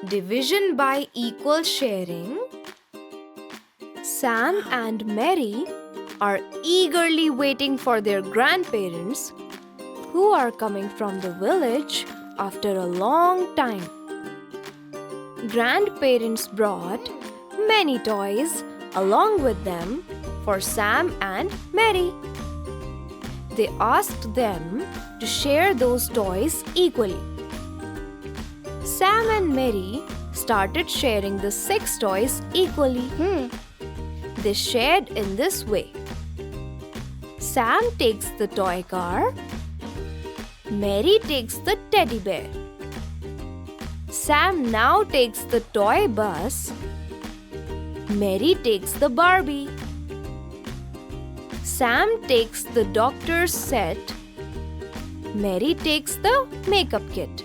Division by equal sharing. Sam and Mary are eagerly waiting for their grandparents who are coming from the village after a long time. Grandparents brought many toys along with them for Sam and Mary. They asked them to share those toys equally. Sam and Mary started sharing the 6 toys equally. They shared in this way. Sam takes the toy car. Mary takes the teddy bear. Sam now takes the toy bus. Mary takes the Barbie. Sam takes the doctor's set. Mary takes the makeup kit.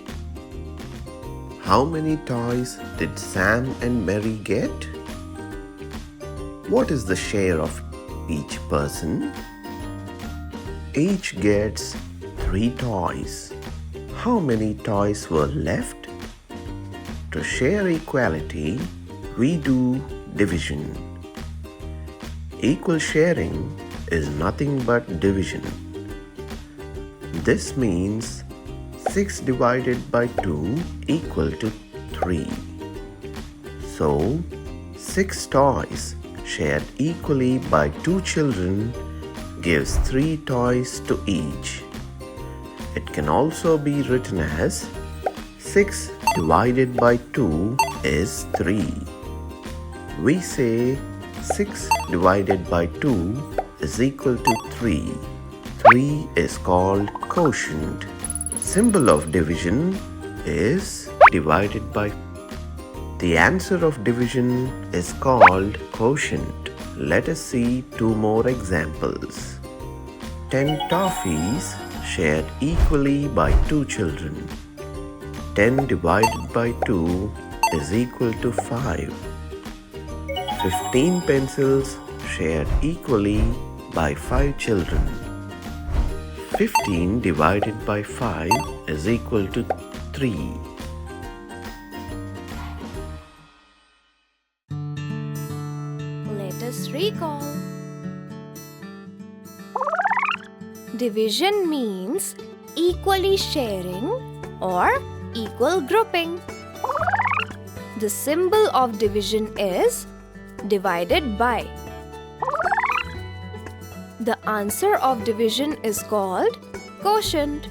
How many toys did Sam and Mary get? What is the share of each person? Each gets 3 toys. How many toys were left? To share equality, we do division. Equal sharing is nothing but division. This means 6 divided by 2 equal to 3. So, 6 toys shared equally by 2 children gives 3 toys to each. It can also be written as 6 divided by 2 is 3. We say 6 divided by 2 is equal to 3. 3 is called quotient. Symbol of division is divided by. The answer of division is called quotient. Let us see 2 more examples. 10 toffees shared equally by 2 children. 10 divided by 2 is equal to 5. 15 pencils shared equally by 5 children. 15 divided by 5 is equal to 3. Let us recall. Division means equally sharing or equal grouping. The symbol of division is divided by. The answer of division is called quotient.